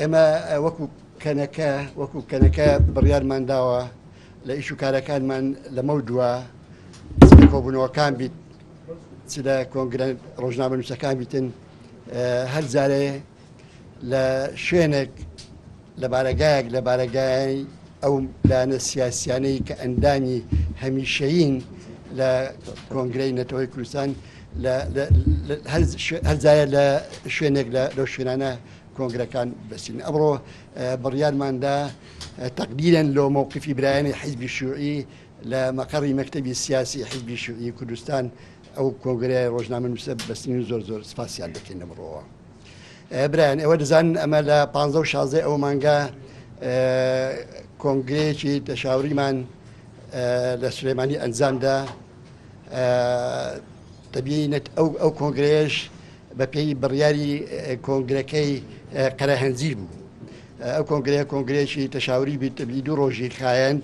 ئێمە وەکو کەنەکە بڕیارمان داوە لە ئیش و کارەکانمان لە مەودووە کۆبوونەوەکان بیت چ لە کۆنگرە ڕۆژنامە نووسەکان بیتن هەر جارێ لە شوێنێک لە بارەگایەک لە بارەگای ئەو لانە سیاسیانەی کە ئەندانی هەمیشەیین لە کۆنگرەی نەتەوەی کوردستان هەر جارێ لە شوێنێک لەو شوێنانە کۆنگرەکان بەسین. ئەمڕۆ بڕیارماندا تەقدیرەن لۆ مووقفی برایانی حیزبی شووعی لە مەقەڕی مەکتەبی سیاسی حیزبی شووعی کوردستان ئەو کۆنگرەی ڕۆژنامە نووسە بەستنی زۆر سپاسیان دەکەین ئەمڕۆوە. برایان ئێوە دەزانن ئەمە لە 15 و 16 ئەو مانگە کۆنگرەیەکی تەشاوریمان لە سلێمانی ئەنجامدا. دەبینێت ئەو کۆنگرەیەش بە پێی بڕیاری کۆنگرەکەی قەرەهەنجیر بوو. ئەو کۆنگرەیەکی تەشاوری بیت دوو ڕۆژی خایەن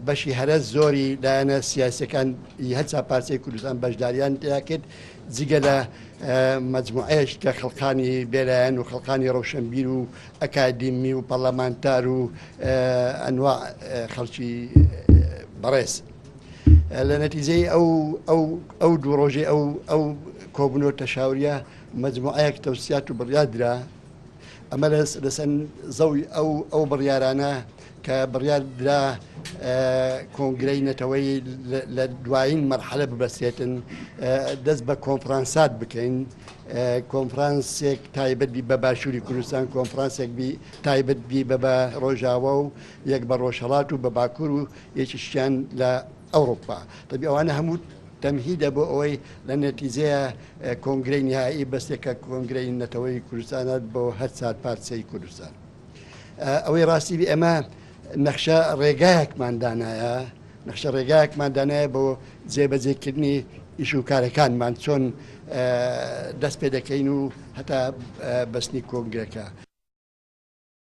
بەشی هەرە زۆری لایەنە سیاسەکان هەرچا پارچەی کوردستان بەشداریان تێدا کرد جگە لە مەجموعەیەش کە خەڵقانی بێلایەن و خەڵقانی ڕەوشنبیر و ئەکادیمی و پەرلەمانتار و ئەنواع خەڵکی بەڕێز. لە نەتیجەی ئەو دوو ڕۆژێ ئەو کۆبوونەوە تەشاوریە مەجموعەیەک تەوسیات و بڕیاردرا. ئەمە لەسەر زەوی ئەو بڕیارانە کە بڕیاردرا کۆنگرەی نەتەوەی لە دوایین مەرحەلە ببەستێتن دەست بە کۆنفرانسات بکەین. کۆنفرانسێک تایبەت بی بە باشووری کوردستان، کۆنفرانسێک تایبەت بی بە ڕۆژاوە و یەک بە ڕۆژهەڵات و بە باکوور و یەکیشیان لە ئەوروپا. دەبی ئەوانە هەموو تەمهیدە بۆ ئەوەی لە نەتیجەیە کۆنگرەی نهایی بەستێکە کۆنگرەی نەتەوەی کوردستانات بۆ هەر چار پارچەی کوردستان. ئەوەی ڕاستی ئەمە نەخشە ڕێگایەکماندانایە نەخشە ڕێگایەکماندانایە بۆ جێبەجێکردنی ئیش و کارەکانمان چۆن دەست پێ دەکەین و هەتا بەستنی کۆنگرەکە.